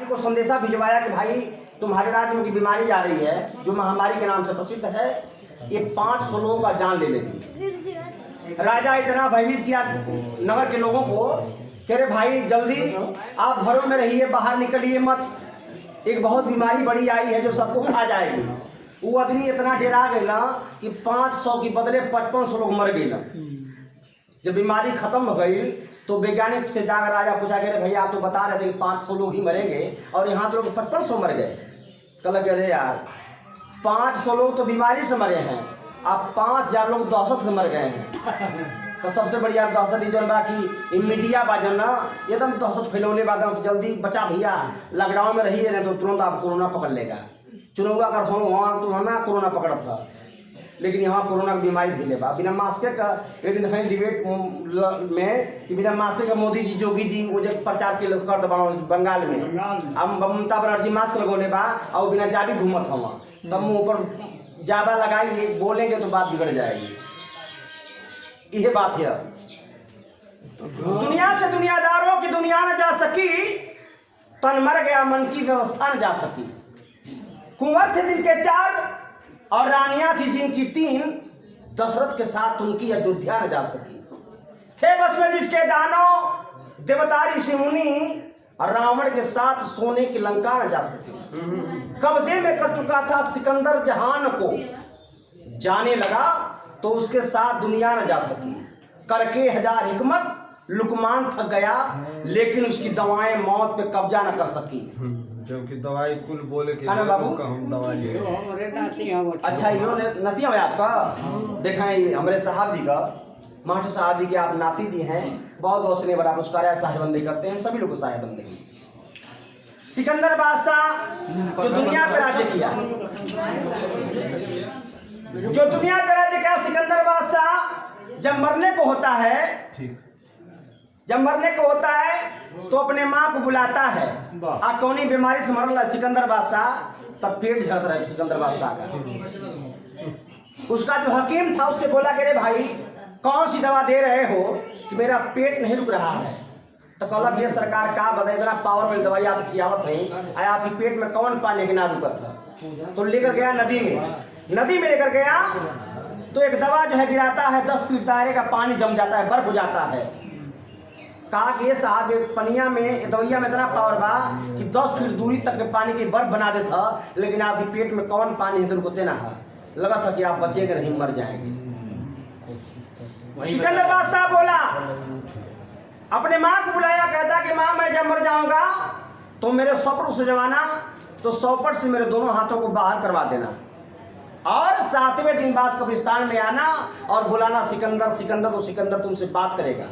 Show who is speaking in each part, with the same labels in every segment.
Speaker 1: को संदेशा भिजवाया कि भाई तुम्हारे राज्य में की बीमारी आ रही है जो महामारी के नाम से प्रसिद्ध है, ये 500 लोगों का जान ले लेगी। राजा इतना भयभीत किया नगर के लोगों को, कह रहे भाई जल्दी आप घरों में रहिए, बाहर निकलिए मत, एक बहुत बीमारी बड़ी आई है जो सबको खा जाएगी। वो आदमी इतना डरा गया कि 500 के बदले 5500 लोग मर गए। जब बीमारी खत्म हो गई तो वैज्ञानिक से जाकर राजा पूछा कि भैया आप तो बता रहे थे कि 500 लोग ही मरेंगे और यहाँ तो लोग 5500 मर गए। कल अरे यार 500 लोग तो बीमारी से मरे हैं, अब 5000 लोग दहशत से मर गए हैं। तो सबसे बढ़िया दहशत जो बाकी मीडिया बाजन ना एकदम दहशत फैलौने बात तो जल्दी बचा भैया, लॉकडाउन में रहिए नहीं तो तुरंत आप कोरोना पकड़ लेगा। चुनाव अगर हो वहाँ तो ना कोरोना पकड़ा था, लेकिन यहाँ कोरोना की बीमारी झेले बा बिना मास्क का। एक दिन है डिबेट में कि बिना मास्क का मोदी जी जोगी जी वो जो प्रचार के लोग कर दबा बंगाल में, अब ममता बनर्जी मास्क लगोले बा और बिना जाबी घूमत हवा, तब मुँह पर जाबा लगाइए बोलेंगे तो बात बिगड़ जाएगी। यह बात है, दुनिया से दुनियादारों की दुनिया न जा सकी, तन मर गया मन की व्यवस्था न जा सकी। कुंवर थे जिनके 4 और रानियां थी जिनकी 3, दशरथ के साथ उनकी अयोध्या न जा सकी। थे बस में जिसके दानव देवता ऋषि मुनि, और रावण के साथ सोने की लंका न जा सकी। कब्जे में कर चुका था सिकंदर जहान को, जाने लगा तो उसके साथ दुनिया न जा सकी। करके 1000 हिकमत लुकमान थक गया, लेकिन उसकी दवाएं मौत पे कब्जा न कर सकी।
Speaker 2: क्योंकि दवाई कुल बोले के
Speaker 1: बाबू
Speaker 2: हम दवाई
Speaker 1: अच्छा यो नती है आपका, देखें हमारे साहब जी का, मास्टर साहब जी के आप नाती जी हैं, बहुत बहुत स्नेह बड़ा पुरस्कार है, साहेबंदी करते हैं सभी लोग को साहेबंदी। सिकंदर बादशाह जो दुनिया पे राज्य किया, जो दुनिया पे राज्य किया सिकंदर बादशाह जब मरने को होता है, जब मरने को होता है तो अपने माँ को बुलाता है। कौनी बीमारी से मरल सिकंदर बादशाह, तब पेट झड़ता रहा सिकंदर बादशाह का। उसका जो हकीम था उससे बोला कि रे भाई कौन सी दवा दे रहे हो कि मेरा पेट नहीं रुक रहा है। तो कहला ये सरकार का बता इतना पावरफुल दवाई आप खियावत है, आपके पेट में कौन पानी के ना रुकत था। तो लेकर गया नदी में, नदी में लेकर गया तो एक दवा जो है गिराता है, 10 फीट दायरे का पानी जम जाता है, बर्फ हो जाता है। कहा कि ये साहब पनिया में दवैया में इतना पावर बा कि 10 फीट दूरी तक के पानी की बर्फ बना देता, लेकिन आपके पेट में कौन पानी है रुकते ना है, लगा था कि आप बचेंगे नहीं मर जाएंगे। सिकंदर बादशाह बोला, अपने माँ को बुलाया, कहता कि माँ मैं जब मर जाऊंगा तो मेरे सौपट से जमाना, तो सौपट से मेरे दोनों हाथों को बाहर करवा देना और 7वें दिन बाद कब्रिस्तान में आना और बुलाना सिकंदर सिकंदर, तो सिकंदर तुमसे बात करेगा।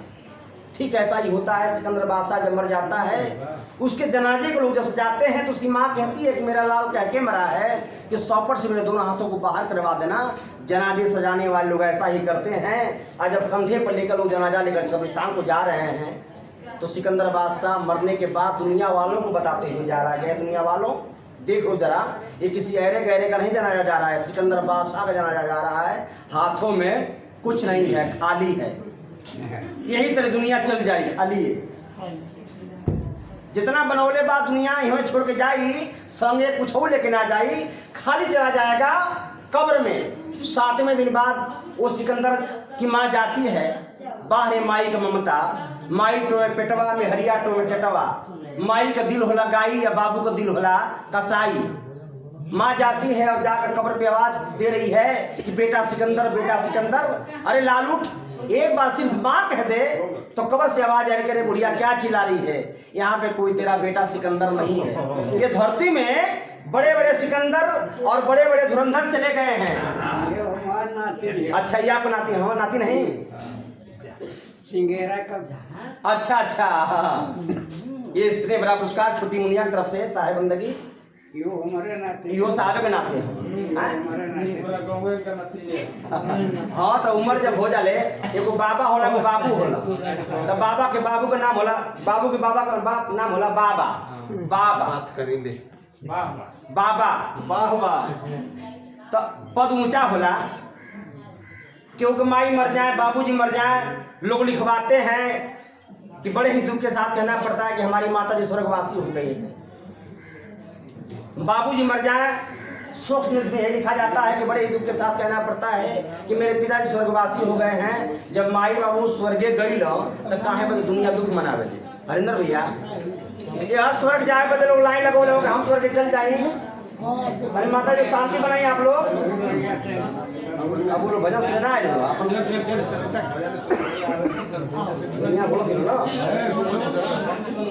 Speaker 1: ठीक ऐसा ही होता है। सिकंदर बादशाह जब मर जाता है, उसके जनाजे को लोग जब सजाते हैं तो उसकी माँ कहती है कि मेरा लाल कह के मरा है कि सौपट से मेरे दोनों हाथों को बाहर करवा देना। जनाजे सजाने वाले लोग ऐसा ही करते हैं। और जब कंधे पर लेकर लोग जनाजा लेकर कब्रिस्तान को जा रहे हैं तो सिकंदर बादशाह मरने के बाद दुनिया वालों को बताते हुए जा रहा है, दुनिया वालों देखो जरा, ये किसी ऐरे गहरे का नहीं जनाजा जा रहा है, सिकंदर बादशाह का जनाजा जा रहा है। हाथों में कुछ नहीं है, खाली है। यही तरह दुनिया चल जाएगी, खाली है। जितना बनौले बात दुनिया हमें छोड़ के जाई, संगे कुछ हो लेके ना जाई, खाली चला जाएगा कब्र में। 7वें दिन बाद वो सिकंदर की माँ जाती है, बाहर माई का ममता, माई टोए पेटवा में हरिया टोए टेटवा, माई का दिल होला गाई या बाबू का दिल होला कसाई। माँ जाती है और जाकर कब्र पे आवाज दे रही है कि बेटा सिकंदर, बेटा सिकंदर। अरे लालूट, एक बार सिर्फ माँ कह दे तो कब्र से आवाज आ रही, अरे बुढ़िया क्या चिल्ला रही है, यहाँ पे कोई तेरा बेटा सिकंदर नहीं है। ये धरती में बड़े बड़े सिकंदर और बड़े बड़े धुरंधर चले गए हैं। अच्छा ये आप नाती हो, नाती नहीं
Speaker 3: सिंगेरा का।
Speaker 1: अच्छा अच्छा, ये इसने बड़ा पुरस्कार छोटी मुनिया की तरफ से साहेबंदगी,
Speaker 3: यो हमारे नाते,
Speaker 1: यो साहब के नाते हैं। हाँ तो उम्र जब हो जाले, एगो बाबा होला, एगो बाबू होला, तो बाबा के बाबू का नाम होला, बाबू के बाबा का नाम होला बाबा। बाबा बात करेंगे, बाबा बाबा तो पद ऊंचा होला, क्योंकि माई मर जाए, बाबूजी मर जाए, लोग लिखवाते हैं कि बड़े ही दुख के साथ कहना पड़ता है कि हमारी माता जी स्वर्गवासी हो गई है। बाबूजी मर जाए, शोक में यही लिखा जाता है कि बड़े ही दुख के साथ कहना पड़ता है कि मेरे पिताजी स्वर्गवासी हो गए हैं। जब माई बाबू स्वर्गे गई लो तो काहे बदे दुनिया दुख मनावे। हरिंदर भैया ये हर स्वर्ग जाए बदे लोग लाइन लगो लोग हम स्वर्ग चल जाएंगे। अरे माता जी शांति बनाइए आप लोग। अब वो लोग भजन सुनना है लोग आप दुनिया बोलो फिर ना।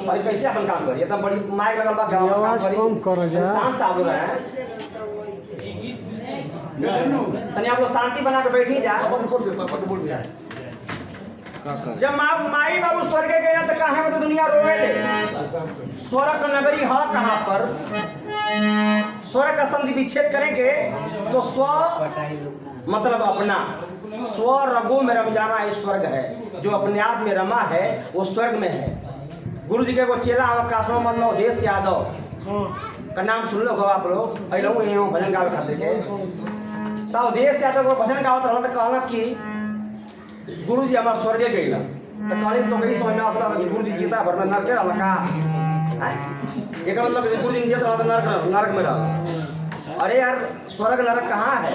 Speaker 1: अरे कैसे अपन काम करिए तब बड़ी माइक लगल बा गाँव आवाज कम करो जा शांत साहब लोग हैं। तनी आप लोग शांति बना के बैठी जा। जब माई बाबू स्वर्ग गए तो कहाँ है तो दुनिया रोवे ले। स्वर्ग नगरी है कहाँ पर? स्वर्ग का संधि विच्छेद करेंगे तो स्व मतलब अपना स्व रगो में रम जाना ये स्वर्ग है। जो अपने आप में रमा है वो स्वर्ग में है। गुरु जी के वो चेला काशवा मन अवधेश यादव का नाम सुन लो आप लोग। अलो भजन गावे खाते के तो अवधेश यादव को भजन गावत रहा तो कहला कि गुरु जी हमारे स्वर्गे गई तो कहली तो कहीं समझ में आता कि गुरु जी जीता भर में नरक रहला का एक मतलब गुरु जी जीत रहा तो नरक में रहा। अरे यार स्वर्ग नरक कहाँ है?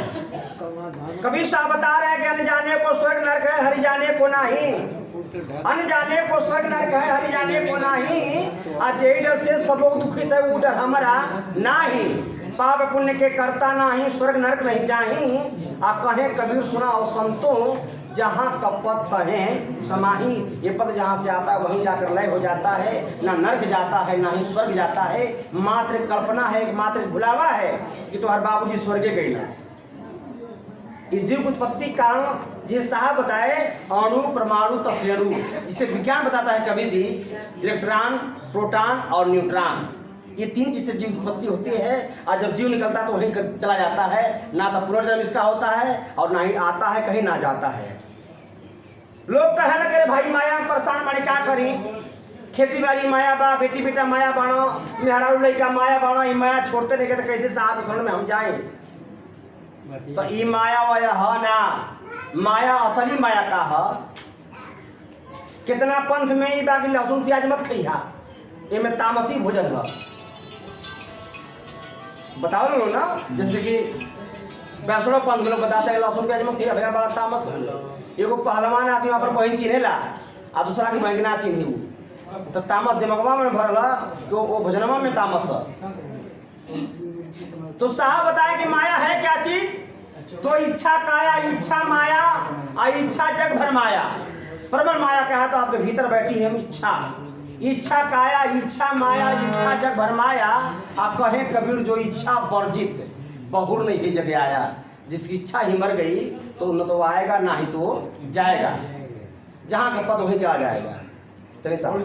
Speaker 1: कबीर साहब बता रहे हैं कि अनजाने को स्वर्ग नरक है हरि जाने को नहीं। अनजाने को स्वर्ग नरक है हरि जाने को नहीं। आज डर से सब दुखित है वो डर हमारा नहीं। पाप पुण्य के करता नहीं स्वर्ग नरक नहीं जाही। आ कहे कबीर सुना और संतों जहाँ कपत कहें समाही। ये पद जहाँ से आता है वहीं जाकर लय हो जाता है। ना नर्क जाता है ना ही स्वर्ग जाता है। मात्र कल्पना है मात्र भुलावा है कि तुम्हारे बाबूजी स्वर्गे गई ना। जीव उत्पत्ति कारण ये साहब बताए अणु परमाणु तस्वीरू जिसे विज्ञान बताता है कबीर जी। इलेक्ट्रॉन प्रोटॉन और न्यूट्रॉन ये तीन चीज से जीव उत्पत्ति होती है। और जब जीव निकलता है तो वहीं चला जाता है। ना तो पुनर्जन्म इसका होता है और ना ही आता है कहीं ना जाता है। लोग कहे लगे भाई माया में परेशान मानी क्या करी। खेती बाड़ी माया बा बेटी बेटा माया बाणो मेहरारू लड़का माया बाणो। ये माया छोड़ते नहीं तो कैसे साहब शरण में हम जाए। तो ये माया वाया है ना माया असली माया का है। कितना पंथ में ये बाकी लहसुन प्याज मत खइहा ये में तामसी भोजन है। बताओ लो ना जैसे कि वैष्णव पंथ में लोग बताते हैं लहसुन प्याज मत खइहा भैया बड़ा तामस। एगो पहलवान आदमी वहाँ पर बहन चिन्हेला आ दूसरा की बहन ना चिन्ही तो तामस दिमागवा में भरला तो वो भोजनवा में तामस है। तो साहब बताए कि माया है क्या चीज? तो इच्छा काया इच्छा माया आ इच्छा जग भर माया। परमन माया क्या है तो आपके भीतर बैठी है इच्छा। इच्छा काया इच्छा माया इच्छा जग भर माया। आप कहें कबीर जो इच्छा वर्जित बहुर नहीं ही जगह आया। जिसकी इच्छा ही मर गई तो न तो आएगा ना ही तो जाएगा। जहाँ का पद वहीं चला जाएगा। चलिए साहब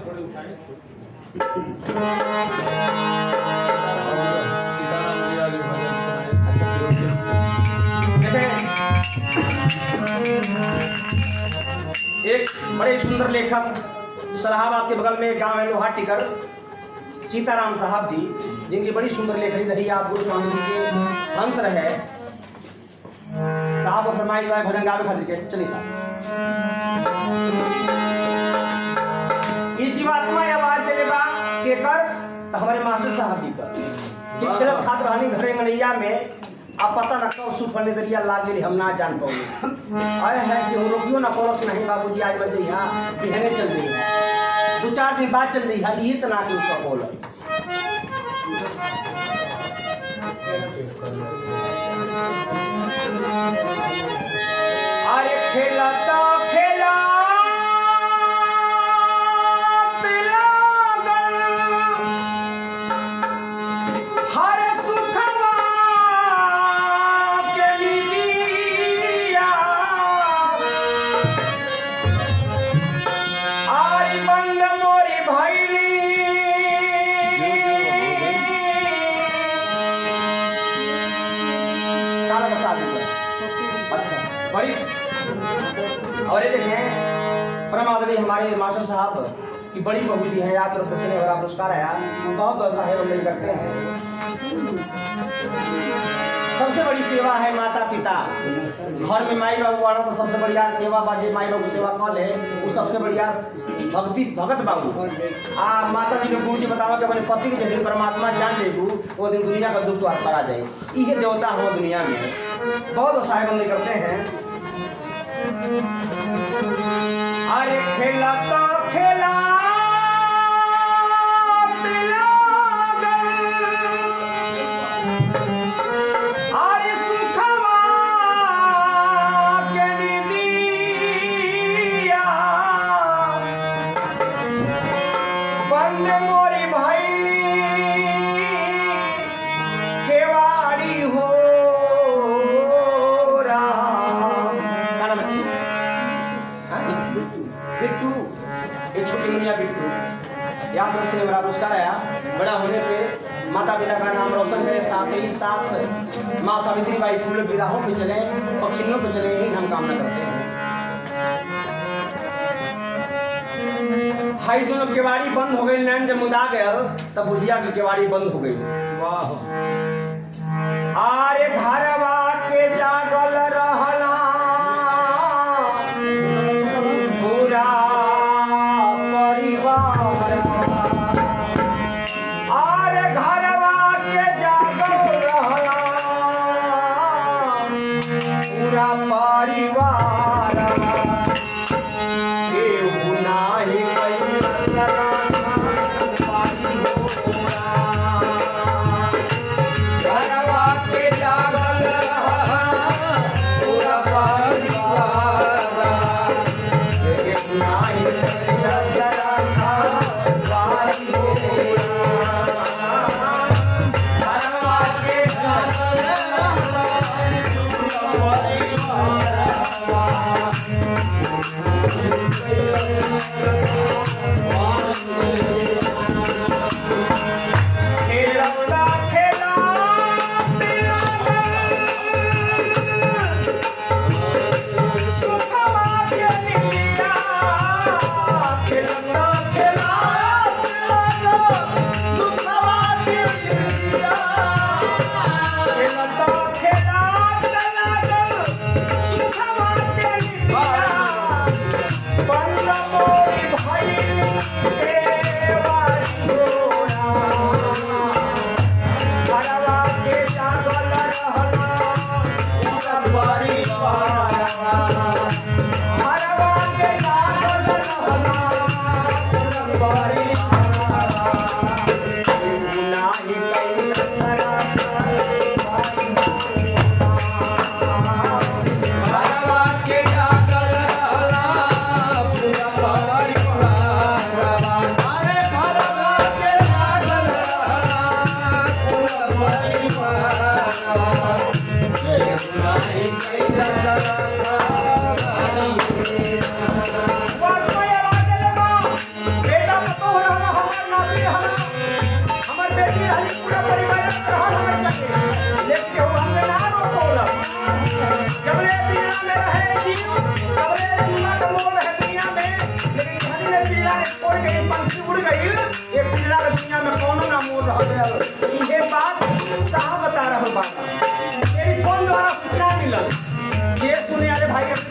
Speaker 1: एक बड़े सुंदर लेखक सलाहाबाद के बगल में एक गांव है लोहा टिकर सीताराम साहब जी जिनकी बड़ी सुंदर लेखनी रही। आप गुरु स्वामी जी के हंस रहे साहब और फरमाई भजन गावे खातिर के चलिए साहब। इस जीवात्मा आवाज देने बा के कर तो हमारे मास्टर साहब जी पर कि खेलत खात रहनी घरे मनैया में अब पता न कब सुफल दरिया लाग गई हम ना जान पाओगे। आए है कि वो रोकियो ना कोरस नहीं बाबूजी आज बजे यहाँ बिहने चल गई है 2-4 दिन बाद चल रही है ये तना के उसका बोल। अरे खेला तो खेला बड़ी और ये देखें परम आदरणीय हमारे मास्टर साहब की बड़ी बहू जी है। आप तरफ से स्नेह भरा पुरस्कार आया बहुत साहेब हम करते हैं। सबसे बड़ी सेवा है माता पिता। घर में माई बाबू वाला तो सबसे बढ़िया सेवा बाजे माई बाबू सेवा कर ले वो सबसे बढ़िया भक्ति भगत बाबू। माता जी ने गुरु जी बतावा कि अपने पति के दिन परमात्मा जान ले देबू वो दिन दुनिया का दुख तो हाथ पर आ जाए। ये देवता हम दुनिया में बहुत असहाय बंदे करते हैं। अरे खेला तो खेला बिट्टू, एक छोटी मुनिया बिट्टू, याद से मेरा पुरस्कार आया। बड़ा होने पे माता पिता का नाम रोशन करे, साथ ही साथ माँ सावित्री बाई फूल विवाहों पे चले, पक्षियों पे चले, यही हम कामना करते हैं। हाई दोनों केवाड़ी बंद हो गई, नैन जब मुदा गया तब भुजिया की केवाड़ी बंद हो गई।
Speaker 2: वाह
Speaker 1: आरे घरवा के जागल रहला पूरा परिवार, आरे घरवा के जागल रहला पूरा परिवार, केहू नाही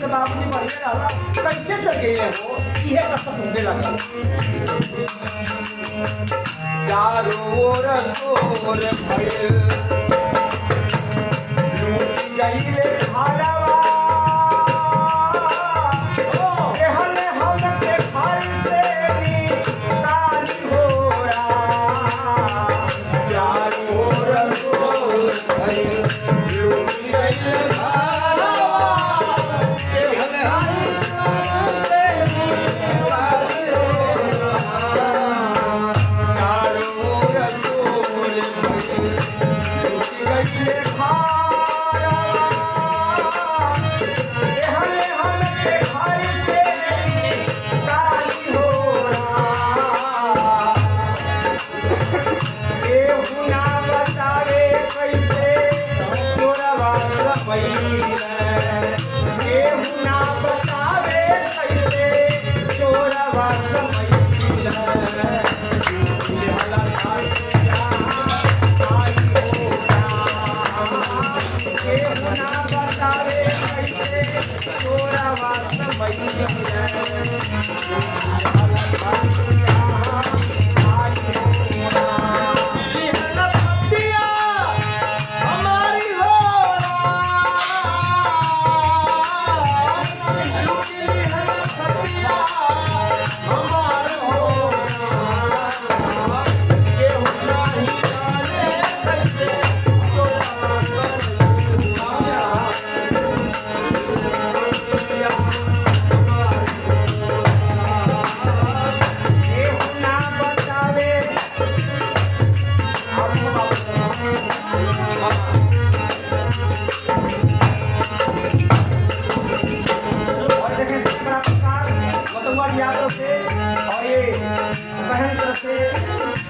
Speaker 1: बाबूजी मर गया कैसे चल गए हो, ये कसम होने लगा। चारों ओर शोर भइल, लूट गइले घरवा, एहले हम के घर से निकाल होरा। चारों ओर शोर भइल, लूट गइले घरवा,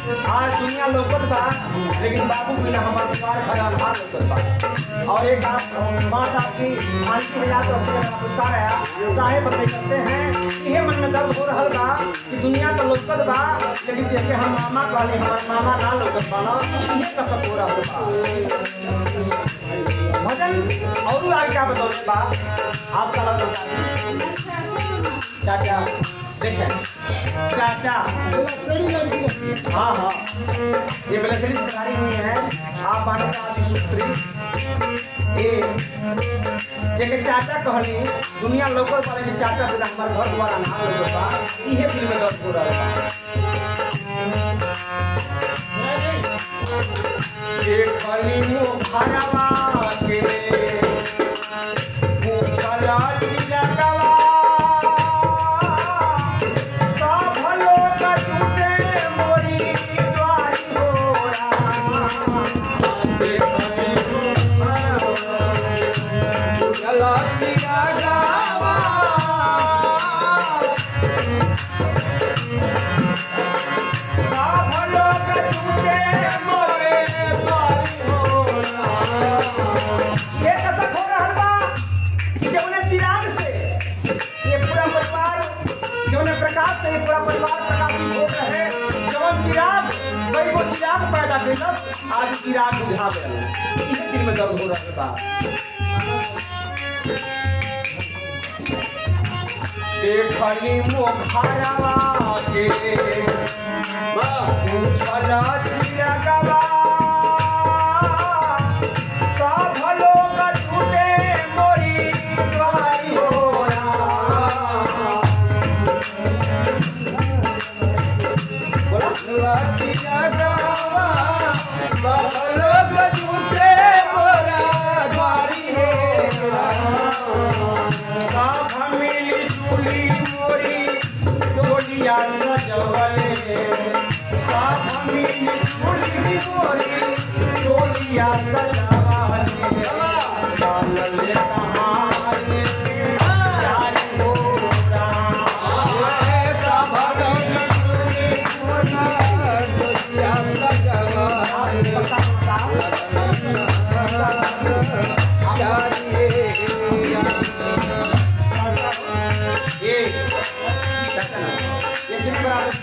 Speaker 1: आज दुनिया लौकत बा लेकिन बाबू बिना हमारे द्वार घर आधार लौकत बा। और एक आप 5 साल की आंटी हजार तो पूछता रहा साहेब बता करते हैं ये मन में दर्द हो रहा बा कि दुनिया तो लौकत बा लेकिन जैसे हम मामा कहले हमारे मामा ना लौकत बा ये कसक हो रहा बा। भजन और आगे क्या बतौले बा आपका लग चाचा देखें चाचा हाँ हाँ ये बेलसरी सरकारी नहीं है आप बाटा आदि सुत्री ये जेके चाचा कहनी दुनिया लोकल पर के चाचा बिना हमारे घर द्वारा ना लोकल बा इहे दिल में दर्द हो रहा है। ये खाली मुंह भरवा के मुंह भरा चिलकवा ये कसक हो रहा बा कि जौने चिराग से ये पूरा परिवार जौने प्रकाश से ये पूरा परिवार प्रकाशित हो रहे जौन चिराग कई वो चिराग पैदा कैलस आज चिराग बुझा गए इसी दिल में दर्द हो रहा बा। देखनी मोखरवा के भला चिरगवा सब लोग छूटे मोरी द्वारी होरा बोला चिरगवा सब लोग छूटे मोरा द्वारी होरा सब मिली झूली मोरी डोलिया सजवले सब मिली झूली मोरी डोलिया सजवले डालले कहानी चारी गोरा सब मिली डोलिया सजवले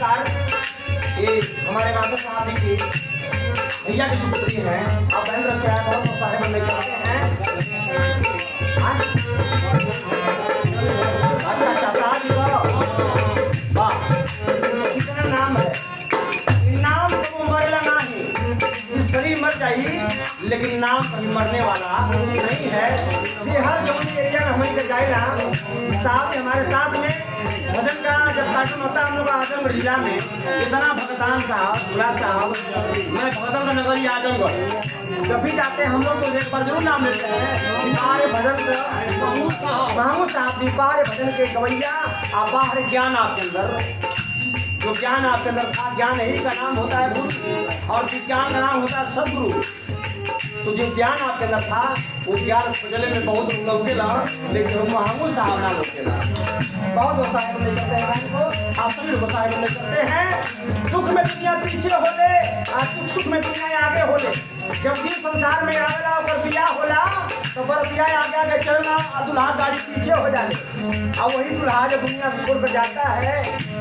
Speaker 1: ये हमारे माता साहब की भैया की सुपुत्री है आप बहन रख आए बहुत सारे बंदे करते हैं अच्छा वाह कितना नाम है नाम तो मरला नहीं शरीर मर जाइए लेकिन नाम कभी मरने वाला नहीं है। ये हर जो एरिया में हमारी का जाएगा साथ हमारे साथ में भजन का जब कार्यक्रम होता है हम लोग आजमगढ़ जिला में इतना भगतान साहब गुलाब साहब मैं भगतन का नगरी आजमगढ़ जब भी जाते हैं हम लोग तो एक बार जरूर नाम लेते हैं दीपार भजन महमूद साहब दीपार भजन के गवैया अपार ज्ञान आपके अंदर जो ज्ञान आपके अंदर था ज्ञान ही का नाम होता है गुरु और विज्ञान का नाम होता है सदगुरु। तो जो ज्ञान आपके अंदर था वो ज्ञान खुजले में बहुत लौकेला लेकिन हम महमूद साहब ना लौकेला बहुत साहेब नहीं करते हैं को आप सभी लोग साहेब नहीं करते हैं। सुख में दुनिया पीछे हो ले और सुख में दुनिया आगे हो ले जब भी संसार में आवेला और बिया होला तो बरतिया आगे आगे चलना और दुल्हा गाड़ी पीछे हो जाए और वही दुल्हा जब दुनिया छोड़ कर जाता है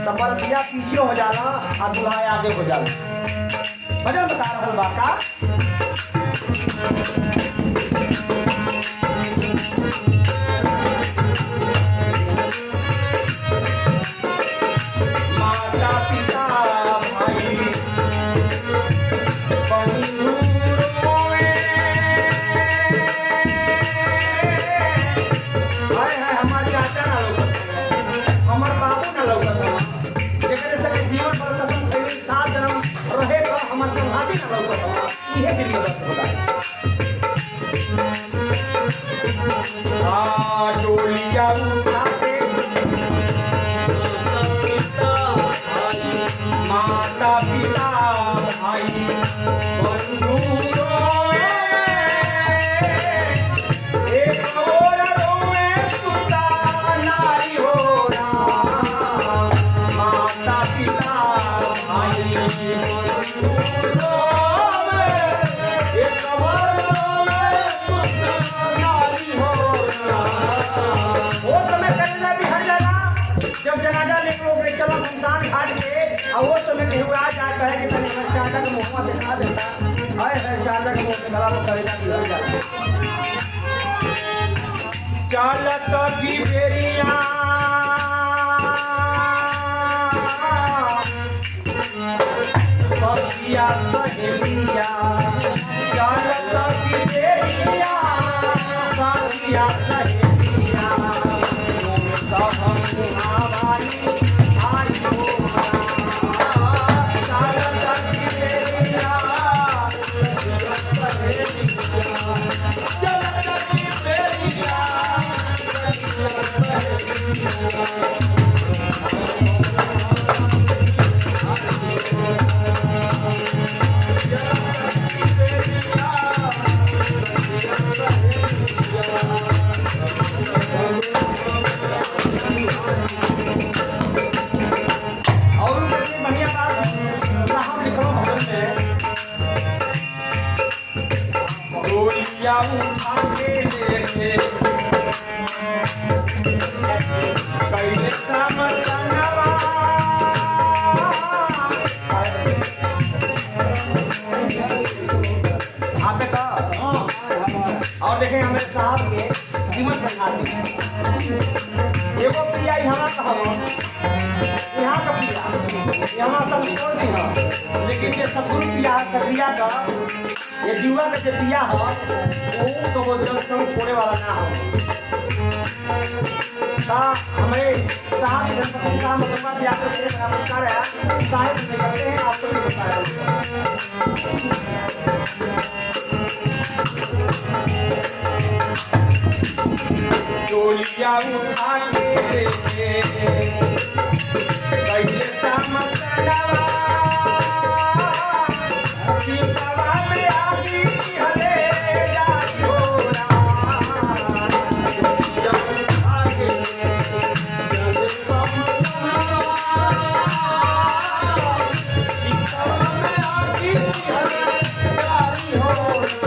Speaker 1: तो बरतिया पीछे हो जाना और दुल्हा आगे हो जाना। भजन बता रहा बा का माता पिता भाई बंधु हमारे चाचा ना लौकत हमारे बाबू ना लौकत जगह जीवन पर कसम सात जन्म रहे तो हमारे संघाती ना लौकत इहे दिल में दर्द होता है। डोलिया उठाते माता पिता भाई बंधु रोए एक और रोए सुता नारी हो माता पिता भाई शमशान घाट के और वो समय केहू आ जा कहे कि तनी हमर चाचा के मुंहवा दिखा देता हाय हाय चाचा के मुंह से गला में करेगा गिर जाता चालत की बेरिया सखिया सहेलिया चालत की बेरिया सखिया सहेलिया सब हमारी आई हो चालत की बेरिया चालत की बेरिया और बढ़िया बात साहब लिखो भजन में गोलियां उठा के देखे कैले समरनवा आपने कहा और देखें हमें साहब के जीवन संघाती एगो प्रिया यहाँ का हो यहाँ का प्रिया यहाँ सब छोड़ दी हो लेकिन ये सतगुरु प्रिया करिया का ये जीवा का जो प्रिया हो वो जब संग छोड़े वाला ना हो हमें साहब गणपति साहब मुसलमान प्रिया से नमस्कार है साहिब से करते हैं आपको भी बताया डोलिया उठा के कैसे समझलवा सीतावा में आगी हले जाई होरा जब उठा के जब समझलवा सीतावा में आगी हले जाई होरा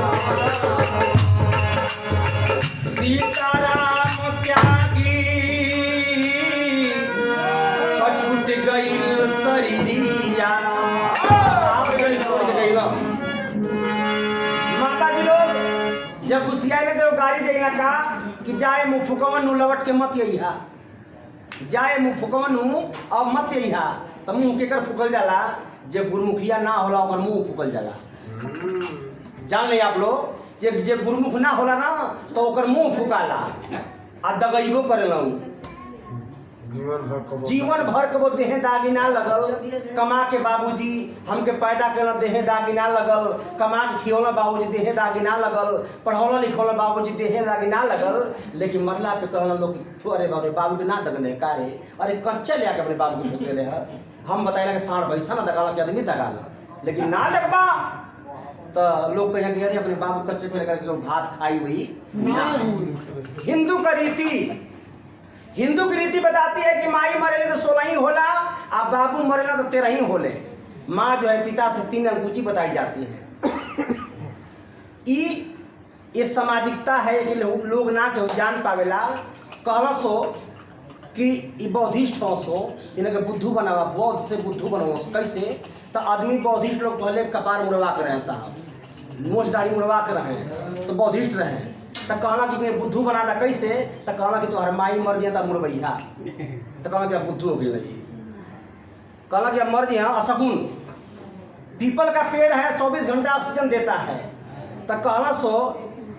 Speaker 1: सीताराम त्यागी छूट गई शरीरिया माता जी लोग जब घुसियाए तो गाड़ी देगा का कि जाए मुँह फुकवन नु लवट के मत यही जाए मुँह फुकवन नु अब मत यही तो मुँह के कर फुकल जाला जब गुरुमुखिया ना होला ओकर मुँह फुकल जाला जान ले आप लोग जे गुरुमुख ना होला ना तो ओकर मुंह फुकाला आ दगइबो करेला जीवन भर के वो देहे दागी ना लगल कमा के बाबूजी हमके पैदा करना देहे दागी ना लगल कमा के खियौला बाबूजी देहे दागी ना लगल पढ़ौला लिखौला बाबूजी देहे दागी ना लगल लेकिन मरला पे कहना लोग अरे बाबू के ना दगने का रे अरे कच्चा ले आके अपने बाबू को फेंक रहे हम बताइला कि साढ़ पैसा ना दगाला के आदमी दगाला लेकिन ना लगबा तो लोग कहें कि अरे अपने बाबू कच्चे पे लेकर लोग भात खाई हुई हिंदू की रीति बताती है कि माई मरेले तो 16 ही होला और बाबू मरेला तो 13 ही होले माँ जो है पिता से 3 अंकुची बताई जाती है ये सामाजिकता है कि लोग ना के जान पावेला कहला सो कि बौद्धिस्ट हो सो जिन्हें बुद्धू बनावा बौद्ध से बुद्धू बनावा कैसे तो आदमी बौद्धिस्ट लोग पहले कपार मुड़वा कर रहे हैं साहब मोछ दाढ़ी मुड़वा कर रहे हैं तो बौद्धिस्ट रहे तो कहना कि बुद्धू बना था कैसे तो कहना कि तुम्हारे माई मर दिया था मुड़बैया तो कहना कि बुद्धू हो गई कहना कि मर दिया असगुन पीपल का पेड़ है 24 घंटा ऑक्सीजन देता है तो कहना सो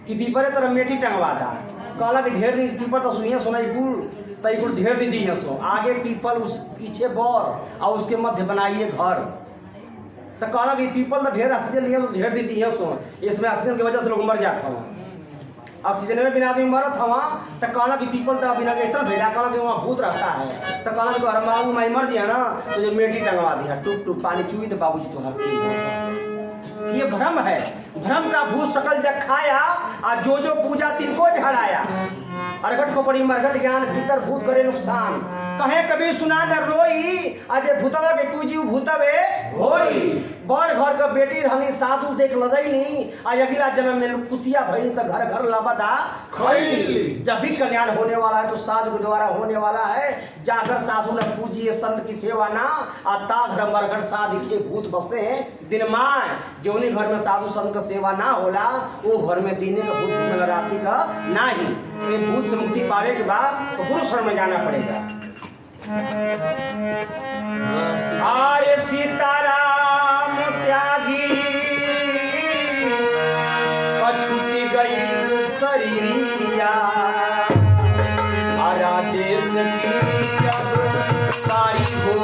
Speaker 1: कि पीपल तरह मेटी टंगवा था कहला कि ढेर दिन पीपल तो सुनिए सुना कुल ढेर दीजिए सो आगे पीपल उस पीछे बोर और उसके मध्य बनाइए घर तो कहला कि पीपल तो ढेर ऑक्सीजन लिए तो ढेर दीजिए सो इसमें ऑक्सीजन की वजह से लोग मर जाते हैं ऑक्सीजन में बिना आदमी मरत हवा तो कहला कि पीपल तो बिना कैसा भेजा कहला कि वहाँ भूत रहता है तो कहला कि तो बाबू माई मर दिया ना तो जो मेटी टंगवा दिया टूक टूक पानी चुई तो बाबूजी तो हर ये भ्रम है भ्रम का भूत सकल जग खाया और जो पूजा तिनको झड़ाया अरगट को पड़ी मरगट ज्ञान भीतर भूत करे नुकसान कहे कभी सुना न रोई अजय भूतवा के पूजी भूतवे होई बड़ घर का बेटी रहनी साधु देख लजई नहीं आज अगला जन्म में कुतिया भइली तो घर घर लबदा खैली। जब भी कल्याण होने वाला है तो साधु के द्वारा होने वाला है। जाकर साधु न पूजिए संत की सेवा ना ताघर मरघट साधिके भूत बसे हैं दिन माय। जोनी घर में साधु संत का सेवा ना होला वो घर में दीने का भूत में रात्रि का ना ही। ये भूत से मुक्ति पावे के बाद तो गुरु शरण में जाना पड़ेगा। आर्य सीताराम त्यागी छूट गई शरीरिया राजेश की अब सारी हो